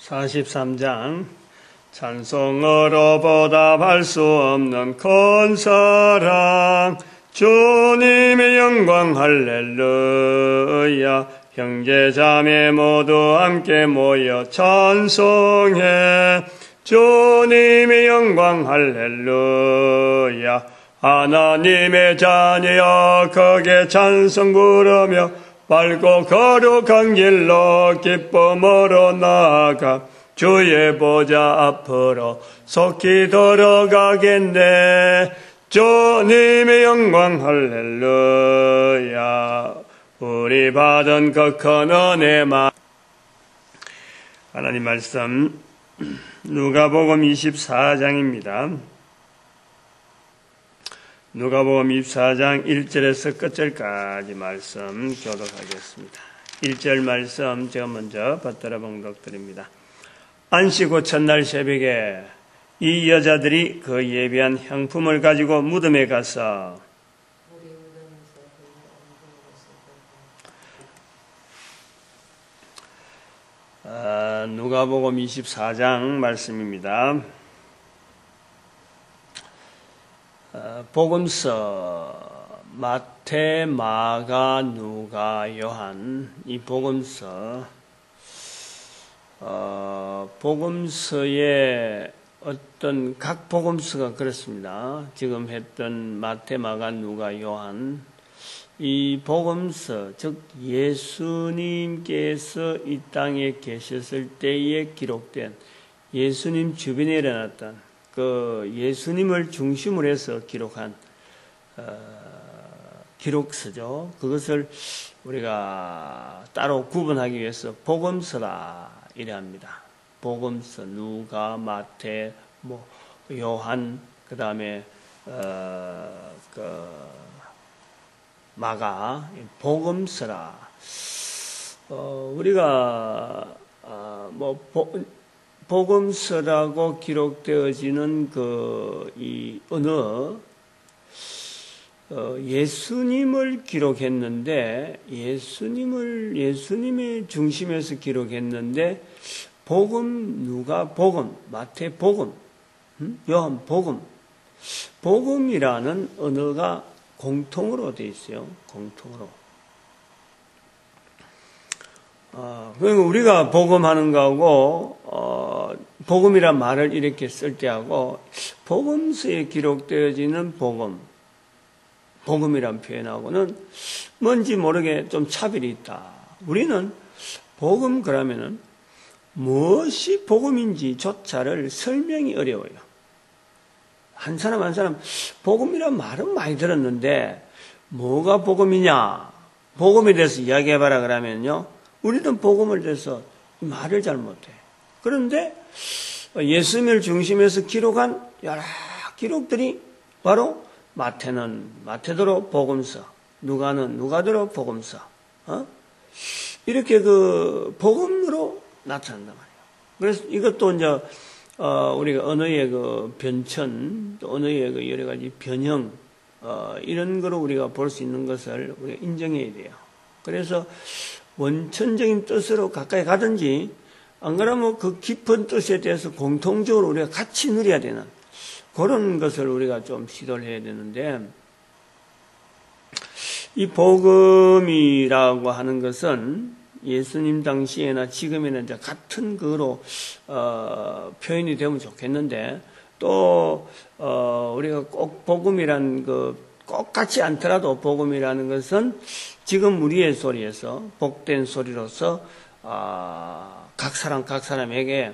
43장 찬송으로 보답할 수 없는 큰 사랑 주님의 영광 할렐루야. 형제자매 모두 함께 모여 찬송해 주님의 영광 할렐루야. 하나님의 자녀여 크게 찬송 부르며 밝고 거룩한 길로 기쁨으로 나아가 주의 보좌 앞으로 속히 들어가겠네. 주님의 영광 할렐루야. 우리 받은 그 큰 은혜만. 하나님 말씀 누가복음 24장입니다. 누가복음 24장 1절에서 끝절까지 말씀 교독하겠습니다. 1절 말씀 제가 먼저 받들어 봉독드립니다. 안식 후 첫날 새벽에 이 여자들이 그 예비한 향품을 가지고 무덤에 가서 누가복음 24장 말씀입니다. 복음서 마태, 마가, 누가, 요한 이 복음서의 어떤 각 복음서가 그렇습니다. 지금 했던 마태, 마가, 누가, 요한 이 복음서 즉 예수님께서 이 땅에 계셨을 때에 기록된 예수님 주변에 일어났던 그 예수님을 중심으로 해서 기록한 기록서죠. 그것을 우리가 따로 구분하기 위해서 복음서라 이래 합니다. 복음서 누가, 마태, 요한, 그 다음에 마가 복음서라. 우리가 복음서라고 기록되어지는 이 언어, 예수님을 기록했는데, 예수님의 중심에서 기록했는데, 누가 복음, 마태 복음, 요한 복음, 복음이라는 언어가 공통으로 되어 있어요. 공통으로. 그러니까 우리가 복음하는 거하고, 복음이란 말을 이렇게 쓸 때하고, 복음서에 기록되어지는 복음이란 표현하고는 뭔지 모르게 좀 차별이 있다. 우리는 복음 그러면은 무엇이 복음인지조차를 설명이 어려워요. 한 사람 복음이란 말은 많이 들었는데 뭐가 복음이냐? 복음에 대해서 이야기해봐라 그러면요. 우리는 복음을 대해서 말을 잘 못해. 그런데 예수님을 중심에서 기록한 여러 기록들이 바로 마태는 마태대로 복음서, 누가는 누가대로 복음서, 이렇게 복음으로 나타난단 말이에요. 그래서 이것도 이제 우리가 언어의 변천, 또 언어의 여러 가지 변형, 이런 거로 우리가 볼 수 있는 것을 우리가 인정해야 돼요. 그래서 원천적인 뜻으로 가까이 가든지, 안 그러면 그 깊은 뜻에 대해서 공통적으로 우리가 같이 누려야 되는 그런 것을 우리가 좀 시도를 해야 되는데, 이 복음이라고 하는 것은 예수님 당시에나 지금에는 이제 같은 거로 표현이 되면 좋겠는데, 또 우리가 꼭 복음이란 꼭 같지 않더라도 복음이라는 것은 지금 우리의 소리에서 복된 소리로서 각 사람에게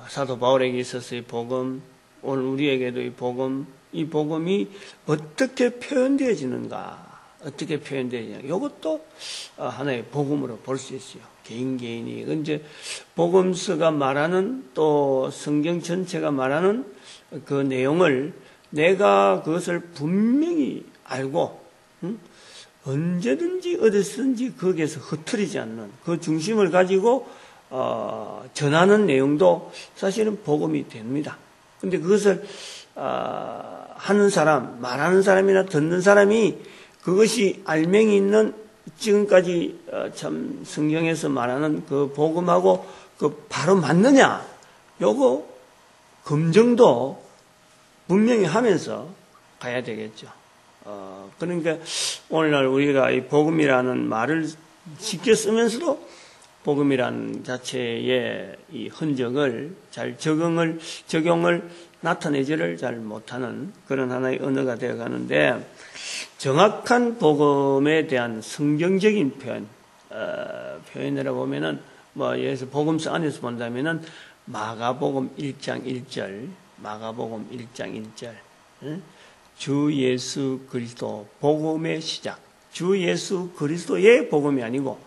사도 바울에게 있어서 이 복음, 오늘 우리에게도 이 복음이 어떻게 표현되어지는가, 이것도 하나의 복음으로 볼 수 있어요. 개인이. 이제 복음서가 말하는, 또 성경 전체가 말하는 그 내용을 내가 그것을 분명히 알고, 언제든지 어디서든지 거기에서 흐트리지 않는 그 중심을 가지고 전하는 내용도 사실은 복음이 됩니다. 근데 그것을 하는 사람, 말하는 사람이나 듣는 사람이 그것이 알맹이 있는 지금까지 참 성경에서 말하는 그 복음하고 그 바로 맞느냐? 요거 검증도 분명히 하면서 가야 되겠죠. 그러니까 오늘날 우리가 이 복음이라는 말을 쉽게 쓰면서도 복음이라는 자체의 이 흔적을 잘 적용을 나타내지를 잘 못하는 그런 하나의 언어가 되어 가는데, 정확한 복음에 대한 성경적인 표현이라 보면은 예를 들어서 복음서 안에서 본다면은 마가복음 1장 1절, 마가복음 1장 1절, 주 예수 그리스도 복음의 시작. 주 예수 그리스도의 복음이 아니고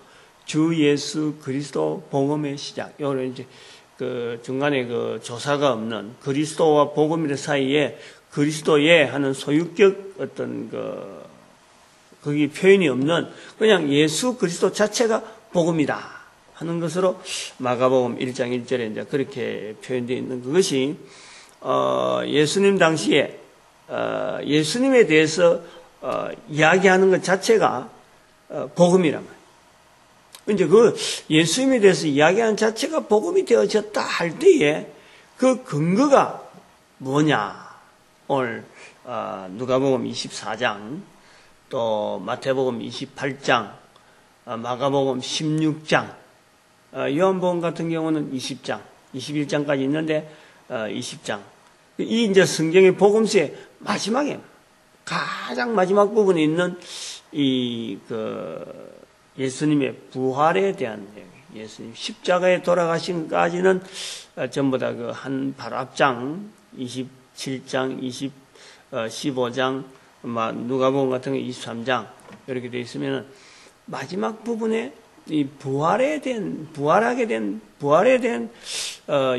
주 예수 그리스도 복음의 시작. 요걸 이제 그 중간에 그 조사가 없는 그리스도와 복음의 사이에 그리스도의 하는 소유격 어떤 거기 표현이 없는 그냥 예수 그리스도 자체가 복음이다 하는 것으로 마가복음 1장 1절에 이제 그렇게 표현되어 있는 그것이 예수님 당시에 예수님에 대해서 이야기하는 것 자체가 복음이란 말이에요. 이제 그 예수님에 대해서 이야기하는 자체가 복음이 되어졌다 할 때에 그 근거가 뭐냐? 오늘 누가복음 24장, 또 마태복음 28장, 마가복음 16장, 요한복음 같은 경우는 20장, 21장까지 있는데 20장. 이 이제 성경의 복음서의 마지막에 가장 마지막 부분에 있는 이 예수님의 부활에 대한 얘기, 예수님 십자가에 돌아가신까지는 전부 다 그 한 바로 앞장 27장, 15장, 누가복음 같은 거 23장 이렇게 되어 있으면 마지막 부분에 이 부활에 대한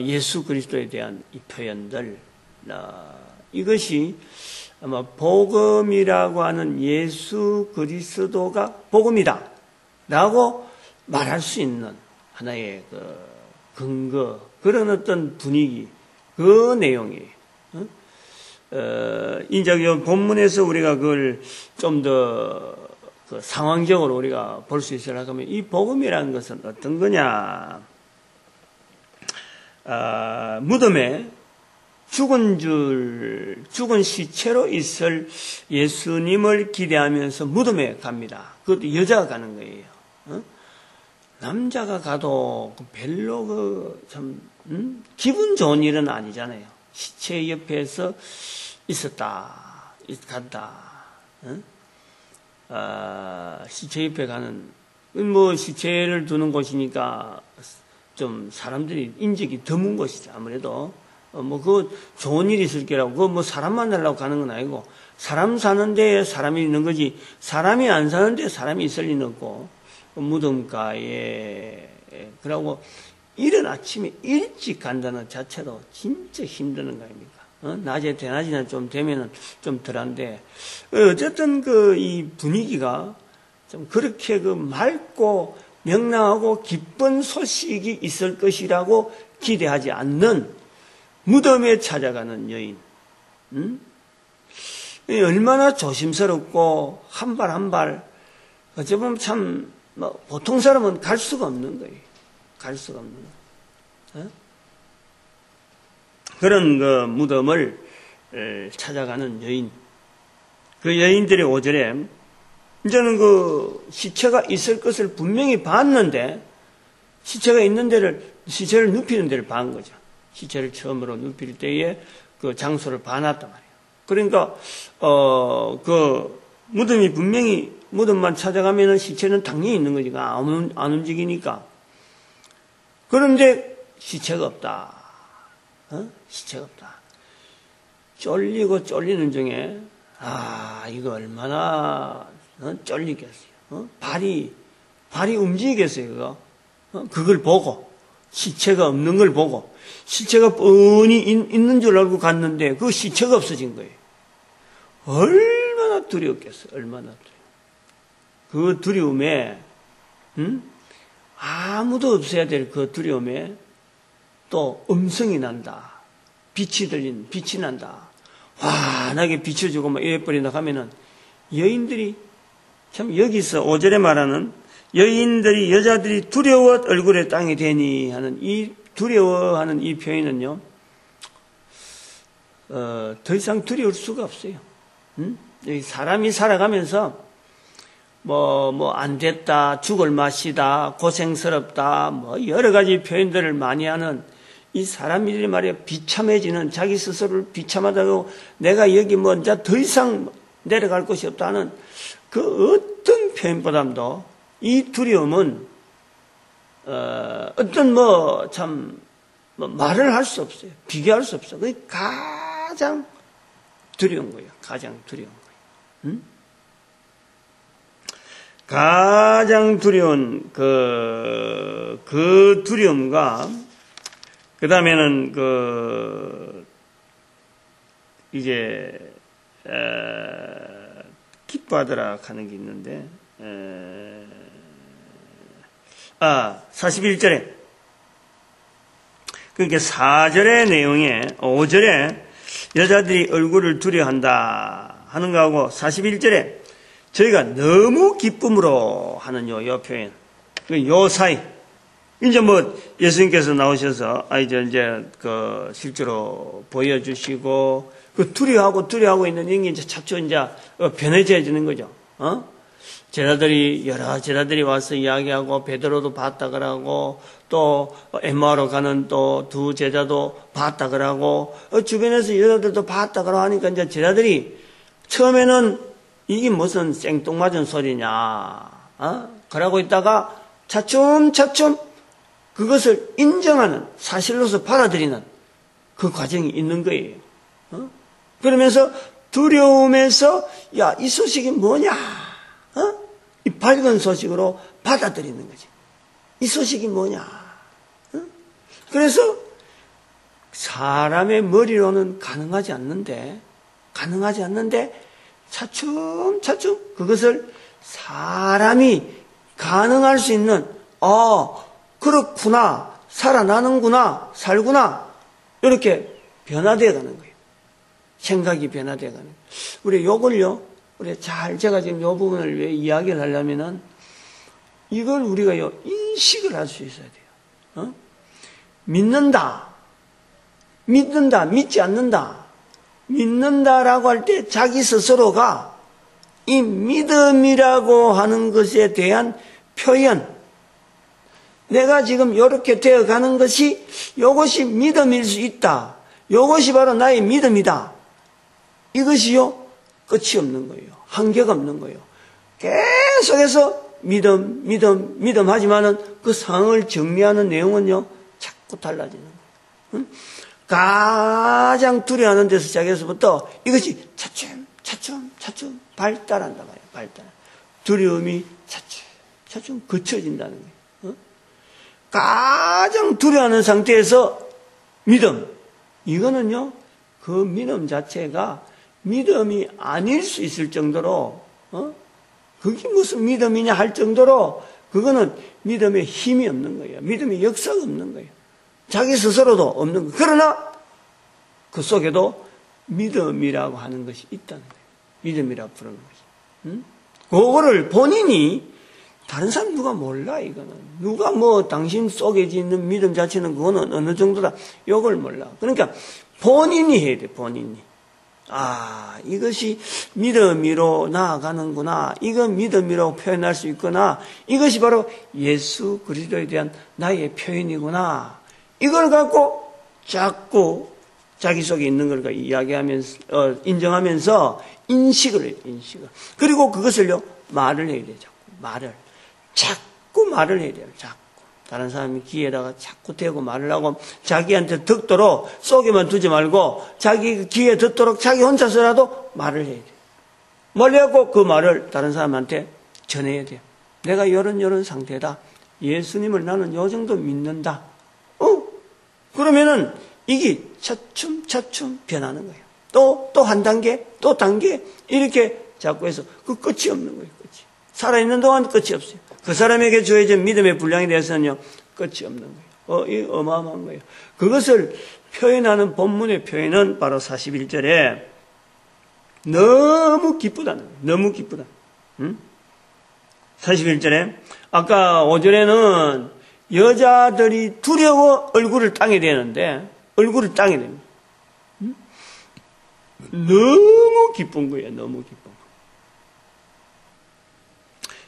예수 그리스도에 대한 이 표현들, 이것이 아마 복음이라고 하는 예수 그리스도가 복음이다 라고 말할 수 있는 하나의 근거, 그런 어떤 분위기, 그 내용이에요. 이제 본문에서 우리가 그걸 좀 더 상황적으로 우리가 볼 수 있으려고 하면 이 복음이라는 것은 어떤 거냐? 무덤에 죽은 시체로 있을 예수님을 기대하면서 무덤에 갑니다. 그것도 여자가 가는 거예요. 남자가 가도 별로 기분 좋은 일은 아니잖아요. 시체 옆에서 간다. 시체 옆에 가는, 시체를 두는 곳이니까 좀 사람들이 인적이 드문 곳이죠. 아무래도. 좋은 일이 있을 게라고, 사람 만나려고 가는 건 아니고, 사람 사는 데에 사람이 있는 거지, 사람이 안 사는 데에 사람이 있을 리는 없고, 무덤가에, 그러고, 이른 아침에 일찍 간다는 자체도 진짜 힘드는 거 아닙니까? 낮에 대낮이나 좀 되면은 좀 덜한데, 어쨌든 이 분위기가 좀 그렇게 맑고 명랑하고 기쁜 소식이 있을 것이라고 기대하지 않는 무덤에 찾아가는 여인, 얼마나 조심스럽고 한 발 한 발, 어찌 보면 참 보통 사람은 갈 수가 없는 거예요. 갈 수가 없는 거예요. 그런 무덤을 찾아가는 여인, 그 여인들의 5절에 이제는 시체가 있을 것을 분명히 봤는데 시체가 있는 시체를 눕히는 데를 본 거죠. 시체를 처음으로 눕힐 때에 그 장소를 봐놨단 말이에요. 그러니까, 무덤이 분명히, 무덤만 찾아가면은 시체는 당연히 있는 거니까, 안 움직이니까. 그런데 시체가 없다. 시체가 없다. 쫄리고 쫄리는 중에, 이거 얼마나, 쫄리겠어요. 발이 움직이겠어요, 그거. 그걸 보고, 시체가 없는 걸 보고, 시체가 뻔히 있는 줄 알고 갔는데 그 시체가 없어진 거예요. 얼마나 두려웠겠어요. 얼마나 두려워. 그 두려움에 아무도 없어야 될 그 두려움에 또 음성이 난다. 빛이 난다. 환하게 비춰주고 막 이래버린다 하면은 여인들이 참 여기서 5절에 말하는 여자들이 두려워 얼굴에 땅이 대니 하는 이 두려워하는 이 표현은요, 더 이상 두려울 수가 없어요. 여기 사람이 살아가면서 안 됐다, 죽을 맛이다, 고생스럽다, 여러 가지 표현들을 많이 하는 이 사람들이 말이야, 비참해지는, 자기 스스로를 비참하다고 내가 여기 이제 더 이상 내려갈 곳이 없다는 그 어떤 표현보다도 이 두려움은, 말을 할 수 없어요. 비교할 수 없어요. 그게 가장 두려운 거예요. 가장 두려운 거예요. 가장 두려운 그 두려움과, 그 다음에는 기뻐하더라 하는 게 있는데, 41절에, 그러니까 4절의 내용에 5절에 여자들이 얼굴을 두려워한다 하는 거하고 41절에 저희가 너무 기쁨으로 하는 요 표현, 요 사이, 이제 예수님께서 나오셔서 이제 실제로 보여주시고 두려워하고 있는 게 이제 차츰 이제 변해져지는 거죠. 여러 제자들이 와서 이야기하고, 베드로도 봤다 그러고, 또 엠마오로 가는 또 두 제자도 봤다 그러고, 주변에서 여자들도 봤다 그러고 하니까 이제 제자들이 처음에는 이게 무슨 생뚱맞은 소리냐, 그러고 있다가 차츰 그것을 인정하는, 사실로서 받아들이는 그 과정이 있는 거예요. 그러면서 두려움에서 이 소식이 뭐냐, 이 밝은 소식으로 받아들이는 거지. 이 소식이 뭐냐. 그래서 사람의 머리로는 가능하지 않는데 차츰 그것을 사람이 가능할 수 있는, 그렇구나, 살아나는구나, 살구나, 이렇게 변화되어 가는 거예요. 생각이 변화되어 가는 거예요. 우리 요걸요, 제가 지금 이 부분을 왜 이야기를 하려면은, 이걸 우리가 인식을 할 수 있어야 돼요. 믿는다, 믿지 않는다. 믿는다라고 할 때 자기 스스로가 이 믿음이라고 하는 것에 대한 표현, 내가 지금 이렇게 되어 가는 것이, 이것이 믿음일 수 있다. 이것이 바로 나의 믿음이다. 이것이요, 끝이 없는 거예요. 한계가 없는 거예요. 계속해서 믿음 하지만은 그 상황을 정리하는 내용은요, 자꾸 달라지는 거예요. 가장 두려워하는 데서 시작해서부터 이것이 차츰 발달한다 말이에요. 발달. 두려움이 차츰 거쳐진다는 거예요. 가장 두려워하는 상태에서 믿음. 이거는요, 그 믿음 자체가 믿음이 아닐 수 있을 정도로, 그게 무슨 믿음이냐 할 정도로, 그거는 믿음의 힘이 없는 거예요. 믿음의 역사가 없는 거예요. 자기 스스로도 없는 거예요. 그러나 그 속에도 믿음이라고 하는 것이 있다는 거예요. 믿음이라고 부르는 것이. 그거를 본인이, 다른 사람 누가 몰라, 이거는. 누가 당신 속에 있는 믿음 자체는 그거는 어느 정도다. 이걸 몰라. 그러니까 본인이 해야 돼, 본인이. 이것이 믿음으로 나아가는구나. 이건 믿음이라고 표현할 수 있구나. 이것이 바로 예수 그리스도에 대한 나의 표현이구나. 이걸 갖고 자꾸 자기 속에 있는 걸 이야기하면서, 인정하면서 인식을 해요, 인식을. 그리고 그것을요, 말을 해야 돼요, 자꾸 말을 해야 돼요, 자꾸. 다른 사람이 귀에다가 자꾸 대고 말을 하고, 자기한테 듣도록 속에만 두지 말고, 자기 귀에 듣도록 자기 혼자서라도 말을 해야 돼요. 멀리 하고 그 말을 다른 사람한테 전해야 돼요. 내가 이런 상태다. 예수님을 나는 요 정도 믿는다. 그러면은 이게 차츰 변하는 거예요. 또 한 단계, 또 단계, 이렇게 자꾸 해서 그 끝이 없는 거예요, 끝이. 살아있는 동안 끝이 없어요. 그 사람에게 주어진 믿음의 분량에 대해서는요, 끝이 없는 거예요. 이 어마어마한 거예요. 그것을 표현하는 본문의 표현은 바로 41절에 너무 기쁘다는 거예요. 너무 기쁘다. 41절에 아까 5절에는 여자들이 두려워 얼굴을 땅에 대는데 얼굴을 땅에 됩니다. 너무 기쁜 거예요. 너무 기쁜 거.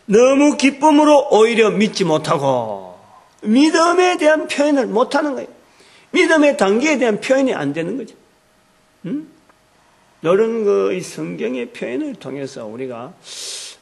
너무 기쁨으로 오히려 믿지 못하고 믿음에 대한 표현을 못하는 거예요. 믿음의 단계에 대한 표현이 안 되는 거죠. 이런 이 성경의 표현을 통해서 우리가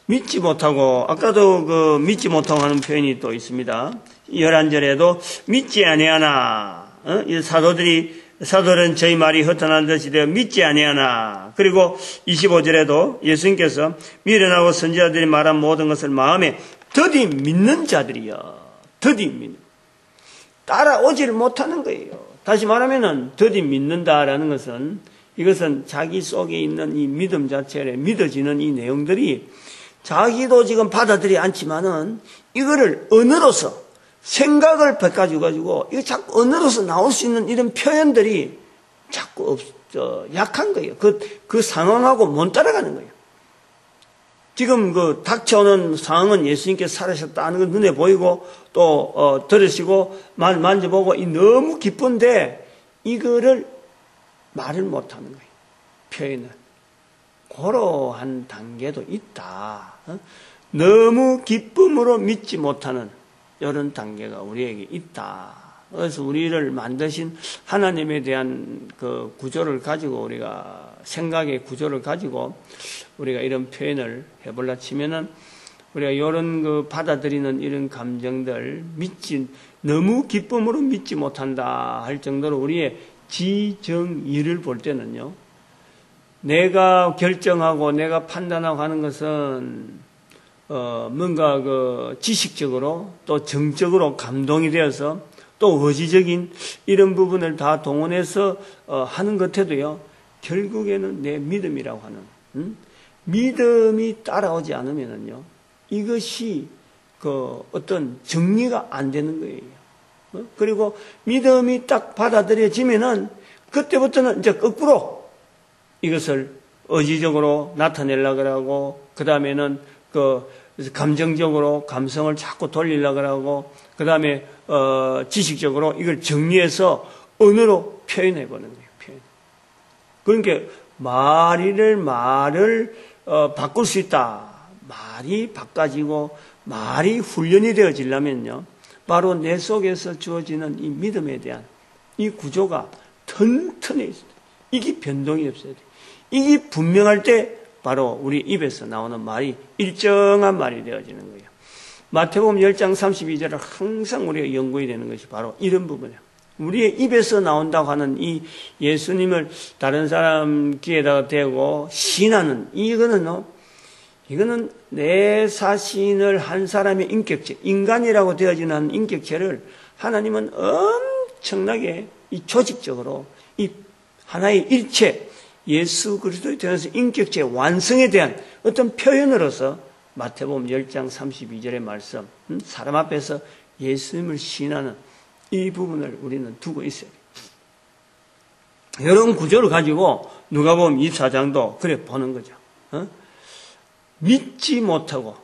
믿지 못하고, 아까도 믿지 못하고 하는 표현이 또 있습니다. 11절에도 믿지 아니하나, 이 사도들은 저희 말이 허탄한 듯이 되어 믿지 아니하나. 그리고 25절에도 예수님께서 미련하고 선지자들이 말한 모든 것을 마음에 더디 믿는 자들이여. 더디 믿는. 따라오지를 못하는 거예요. 다시 말하면은 더디 믿는다라는 것은 이것은 자기 속에 있는 이 믿음 자체에 믿어지는 이 내용들이 자기도 지금 받아들이지 않지만은 이거를 언어로서 생각을 바꿔가지고 이거 자꾸 언어로서 나올 수 있는 이런 표현들이 자꾸 약한 거예요. 그 상황하고 못 따라가는 거예요. 지금 닥쳐오는 상황은 예수님께서 살아셨다는 건 눈에 보이고 또 들으시고 만져보고 너무 기쁜데 이거를 말을 못하는 거예요. 표현을. 그러한 단계도 있다. 너무 기쁨으로 믿지 못하는 이런 단계가 우리에게 있다. 그래서 우리를 만드신 하나님에 대한 그 구조를 가지고 우리가 생각의 구조를 가지고 우리가 이런 표현을 해볼라 치면은 우리가 이런 받아들이는 이런 감정들 너무 기쁨으로 믿지 못한다 할 정도로 우리의 지정의를 볼 때는요. 내가 결정하고 내가 판단하고 하는 것은 뭔가 지식적으로 또 정적으로 감동이 되어서 또 의지적인 이런 부분을 다 동원해서 하는 것 해도요. 결국에는 내 믿음이라고 하는 믿음이 따라오지 않으면은요. 이것이 어떤 정리가 안 되는 거예요. 그리고 믿음이 딱 받아들여지면은 그때부터는 이제 거꾸로 이것을 의지적으로 나타내려고 하고 그 다음에는 감정적으로 감성을 자꾸 돌리려고 하고 그 다음에 지식적으로 이걸 정리해서 언어로 표현해 보는 거예요. 그러니까 말을 바꿀 수 있다. 말이 바꿔지고 말이 훈련이 되어지려면요. 바로 내 속에서 주어지는 이 믿음에 대한 이 구조가 튼튼해 있어요. 이게 변동이 없어야 돼요. 이게 분명할 때 바로 우리 입에서 나오는 말이 일정한 말이 되어지는 거예요. 마태복음 10장 32절을 항상 우리가 연구해야 되는 것이 바로 이런 부분이에요. 우리의 입에서 나온다고 하는 이 예수님을 다른 사람 귀에다가 대고 신하는 이거는 내 사신을 한 사람의 인격체, 인간이라고 되어지는 인격체를 하나님은 엄청나게 이 조직적으로 이 하나의 일체 예수 그리스도에 대해서 인격체 완성에 대한 어떤 표현으로서 마태복음 10장 32절의 말씀, 사람 앞에서 예수님을 신하는 이 부분을 우리는 두고 있어야 돼요. 이런 구조를 가지고 누가복음 24장도 그래 보는 거죠. 믿지 못하고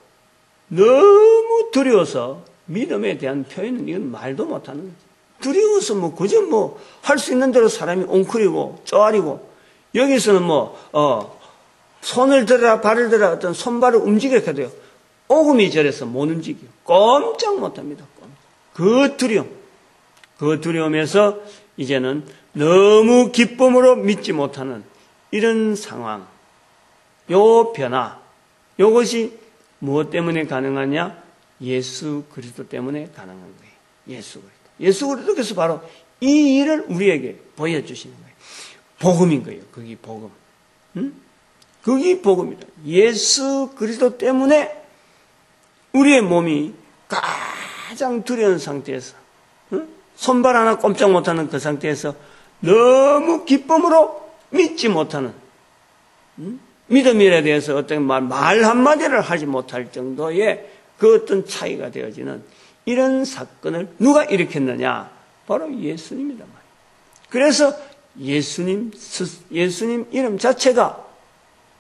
너무 두려워서 믿음에 대한 표현은 이건 말도 못하는 거죠. 두려워서 그저 할 수 있는 대로 사람이 옹크리고 쪼아리고 여기서는 손을 들어라 발을 들어라 어떤 손발을 움직이게 돼요. 오금이 저래서 못 움직여. 꼼짝 못합니다. 그 두려움에서 이제는 너무 기쁨으로 믿지 못하는 이런 상황, 요 변화, 요것이 무엇 때문에 가능하냐? 예수 그리스도 때문에 가능한 거예요. 예수 그리스도. 예수 그리스도께서 바로 이 일을 우리에게 보여주시는 거예요. 복음인 거예요. 그게 복음. 그게 복음이다. 예수 그리스도 때문에 우리의 몸이 가장 두려운 상태에서 손발 하나 꼼짝 못하는 그 상태에서 너무 기쁨으로 믿지 못하는 믿음에 대해서 어떤 말 한마디를 하지 못할 정도의 그 어떤 차이가 되어지는 이런 사건을 누가 일으켰느냐? 바로 예수님이란 말이에요. 그래서 예수님 이름 자체가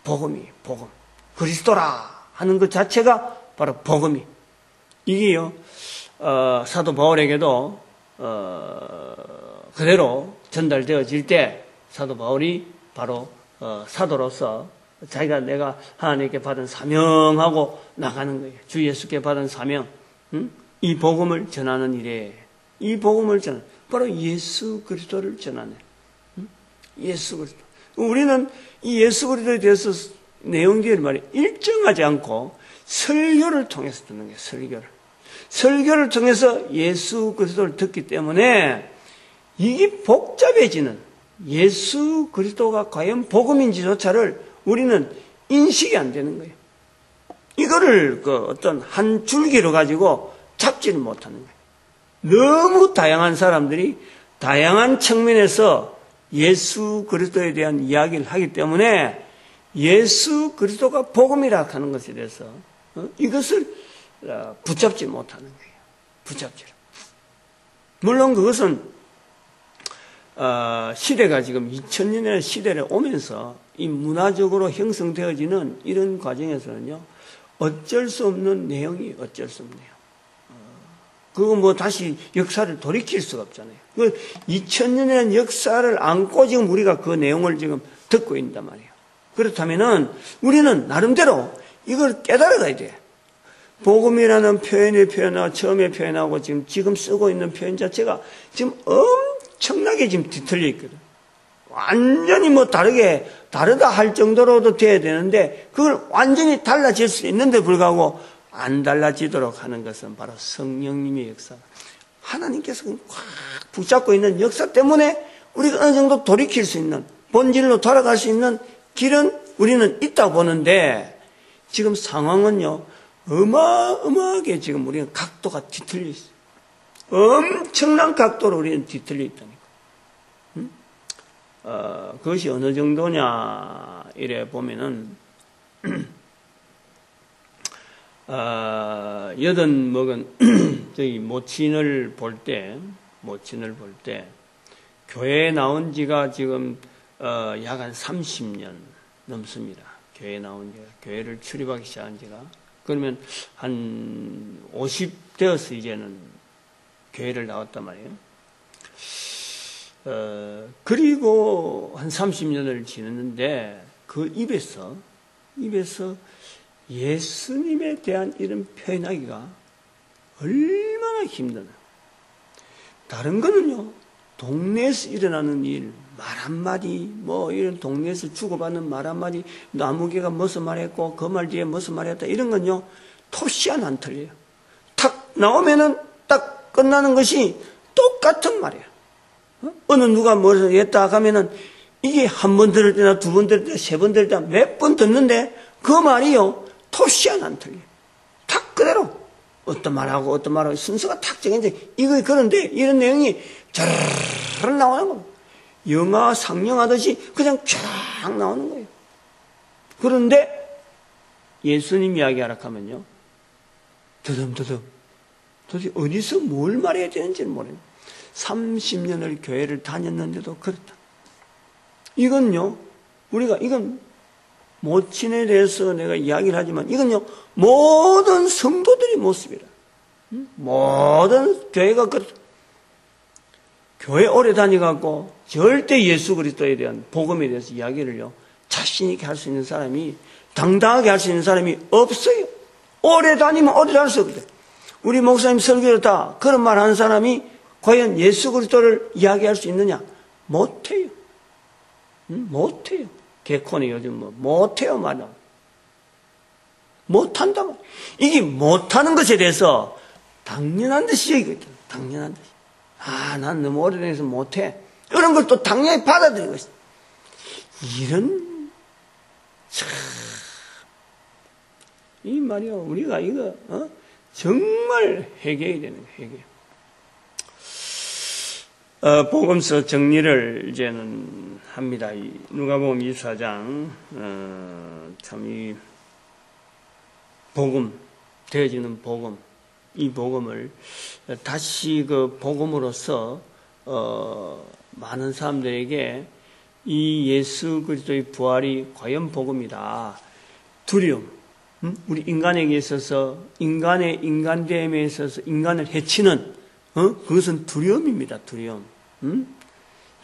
복음이에요. 복음. 그리스도라 하는 것 자체가 바로 복음이. 이게요, 사도 바울에게도, 그대로 전달되어질 때 사도 바울이 바로, 사도로서 자기가 내가 하나님께 받은 사명하고 나가는 거예요. 주 예수께 받은 사명. 이 복음을 전하는 일에, 이 복음을 전하는, 바로 예수 그리스도를 전하는. 예수 그리스도. 우리는 이 예수 그리스도에 대해서 내용들을 말이 일정하지 않고 설교를 통해서 듣는 거예요. 설교를. 설교를 통해서 예수 그리스도를 듣기 때문에 이게 복잡해지는 예수 그리스도가 과연 복음인지조차를 우리는 인식이 안 되는 거예요. 이거를 어떤 한 줄기로 가지고 잡지를 못하는 거예요. 너무 다양한 사람들이 다양한 측면에서 예수 그리스도에 대한 이야기를 하기 때문에 예수 그리스도가 복음이라 하는 것에 대해서 이것을 붙잡지 못하는 거예요. 붙잡지. 물론 그것은 시대가 지금 2000년의 시대를 오면서 이 문화적으로 형성되어지는 이런 과정에서는요, 어쩔 수 없는 내용이 어쩔 수 없네요. 그거 뭐 다시 역사를 돌이킬 수가 없잖아요. 그 2000년의 역사를 안고 지금 우리가 그 내용을 지금 듣고 있단 말이에요. 그렇다면은 우리는 나름대로 이걸 깨달아가야 돼. 복음이라는 표현의 표현하고 처음에 표현하고 지금 쓰고 있는 표현 자체가 지금 엄청나게 지금 뒤틀려 있거든. 완전히 뭐 다르다 할 정도로도 돼야 되는데 그걸 완전히 달라질 수 있는데 불구하고 안 달라지도록 하는 것은 바로 성령님의 역사. 하나님께서 확 붙잡고 있는 역사 때문에 우리가 어느 정도 돌이킬 수 있는, 본질로 돌아갈 수 있는 길은 우리는 있다고 보는데 지금 상황은요, 어마어마하게 지금 우리는 각도가 뒤틀려 있어요. 엄청난 각도로 우리는 뒤틀려 있다니까. 그것이 어느 정도냐, 이래 보면은, 여든 먹은, 저기, 모친을 볼 때, 교회에 나온 지가 지금, 약 한 30년 넘습니다. 교회에 나온 지가, 교회를 출입하기 시작한 지가. 그러면 한 50 되어서 이제는 교회를 나왔단 말이에요. 그리고 한 30년을 지냈는데 그 입에서 예수님에 대한 이런 표현하기가 얼마나 힘드나. 다른 거는요, 동네에서 일어나는 일, 말 한마디, 뭐 이런 동네에서 주고받는 말 한마디, 나무개가 무슨 말했고 그 말 뒤에 무슨 말했다, 이런 건요 토시 안 틀려요. 탁 나오면은 딱 끝나는 것이 똑같은 말이에요. 어느 누가 뭘 했다 하면은 이게 한 번 들을 때나 두 번 들을 때나 세 번 들을 때나 몇 번 듣는데 그 말이요 토시 안 틀려요. 탁 그대로 어떤 말하고 순서가 탁 정해져. 이거 그런데 이런 내용이 잘 나오는 겁니다. 영화 상영하듯이 그냥 쫙 나오는 거예요. 그런데 예수님 이야기하라 하면요, 더듬 도대체 어디서 뭘 말해야 되는지는 모르겠어요. 30년을 교회를 다녔는데도 그렇다. 이건 모친에 대해서 내가 이야기를 하지만 이건요 모든 성도들의 모습이라. 모든 교회가 그렇다. 교회 오래 다니갖고 절대 예수 그리스도에 대한 복음에 대해서 이야기를요 자신 있게 할 수 있는 사람이, 당당하게 할 수 있는 사람이 없어요. 오래 다니면 오래 다닐 수 없거든. 우리 목사님 설교를 다 그런 말 하는 사람이 과연 예수 그리스도를 이야기할 수 있느냐? 못해요. 못해요. 개콘이 요즘 못해요 말이야. 못한다 말이야. 이게 못하는 것에 대해서 당연한 듯이 얘기거든. 당연한 듯이. 난 너무 오래돼서 못해. 이런 걸 또 당연히 받아들이는 것이다. 이런, 이 말이요. 우리가 이거, 정말 회개해야 되는 거예요, 회개. 복음서 정리를 이제는 합니다. 누가복음 24장, 참 이 복음, 되어지는 복음, 이 복음을 다시 그 복음으로서 많은 사람들에게 이 예수 그리스도의 부활이 과연 복음이다. 두려움, 우리 인간에게 있어서 인간의 인간됨에 있어서 인간을 해치는 그것은 두려움입니다. 두려움.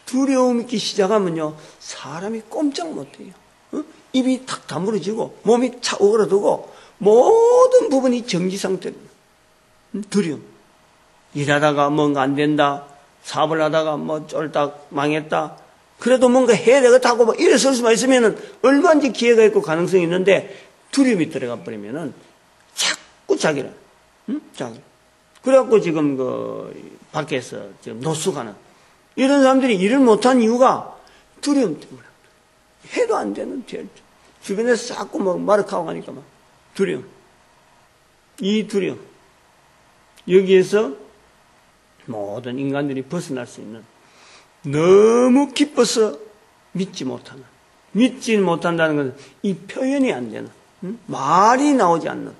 두려움 있기 시작하면요 사람이 꼼짝 못해요. 입이 탁 다물어지고 몸이 착 오그라들고 모든 부분이 정지 상태입니다. 두려움. 일하다가 뭔가 안 된다. 사업을 하다가 뭐 쫄딱 망했다. 그래도 뭔가 해야 되겠다고 막 일어설 수만 있으면은 얼마든지 기회가 있고 가능성이 있는데 두려움이 들어가 버리면은 자꾸 자기를, 자기. 그래갖고 지금 밖에서 지금 노숙하는 이런 사람들이 일을 못한 이유가 두려움 때문에. 해도 안 되는 죄. 주변에서 자꾸 뭐 마르카고 가니까 막 두려움. 이 두려움. 여기에서 모든 인간들이 벗어날 수 있는 너무 기뻐서 믿지 못한다는 것은 이 표현이 안 되는 말이 나오지 않는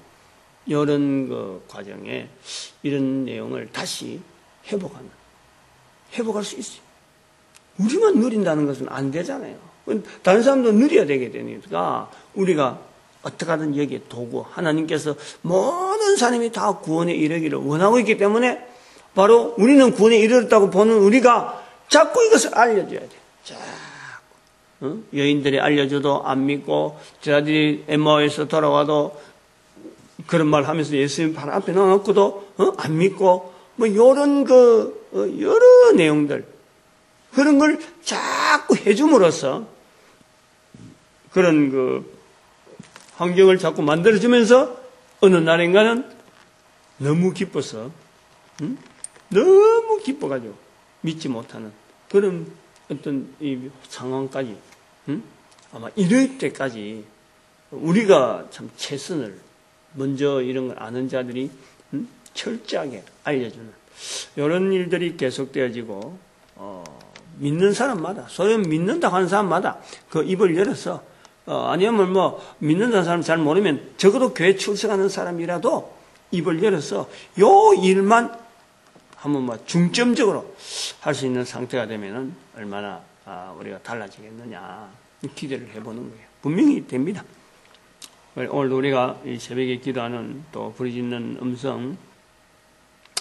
이런 과정에 이런 내용을 다시 회복할 수 있어요. 우리만 누린다는 것은 안 되잖아요. 다른 사람도 누려야 되게 되니까 우리가 어떻게 하든 여기에 도구 하나님께서 모든 사람이 다 구원에 이르기를 원하고 있기 때문에 바로 우리는 구원에 이르렀다고 보는 우리가 자꾸 이것을 알려줘야 돼. 자꾸 여인들이 알려줘도 안 믿고 저들이 엠마오에서 돌아와도 그런 말 하면서 예수님 발 앞에 나와놓고도 안 믿고 뭐 이런 여러 내용들 그런 걸 자꾸 해줌으로써 그런 환경을 자꾸 만들어주면서 어느 날인가는 너무 기뻐서 너무 기뻐가지고 믿지 못하는 그런 어떤 이 상황까지 아마 이럴 때까지 우리가 참 최선을 먼저 이런 걸 아는 자들이 철저하게 알려주는 이런 일들이 계속되어지고 믿는 사람마다 소위 믿는다 하는 사람마다 그 입을 열어서 아니면 뭐 믿는다는 사람 잘 모르면 적어도 교회 출석하는 사람이라도 입을 열어서 요 일만 한번 뭐 중점적으로 할 수 있는 상태가 되면은 얼마나 우리가 달라지겠느냐 기대를 해보는 거예요. 분명히 됩니다. 오늘 우리가 이 새벽에 기도하는 또 부르짖는 음성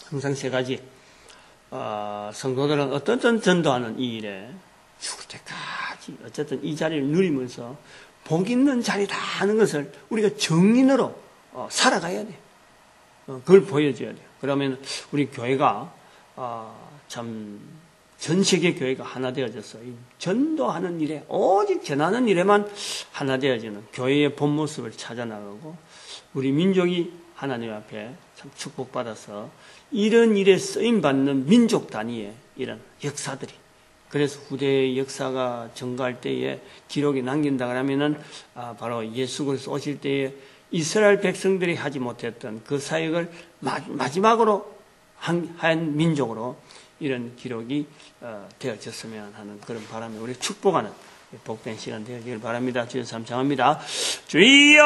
항상 세 가지 성도들은 어떤 전도하는 이 일에 죽을 때까지 어쨌든 이 자리를 누리면서 복 있는 자리다 하는 것을 우리가 정인으로 살아가야 돼요. 그걸 보여줘야 돼요. 그러면 우리 교회가 참 전 세계 교회가 하나 되어져서 전도하는 일에 오직 전하는 일에만 하나 되어지는 교회의 본 모습을 찾아나가고 우리 민족이 하나님 앞에 참 축복받아서 이런 일에 쓰임받는 민족 단위의 이런 역사들이 그래서 후대의 역사가 증가할 때에 기록이 남긴다 그러면은 바로 예수 그리스도 오실 때에 이스라엘 백성들이 하지 못했던 그 사역을 마지막으로 한 민족으로 이런 기록이 되어졌으면 하는 그런 바람에 우리 축복하는 복된 시간 되어지길 바랍니다. 주여 삼창합니다. 주여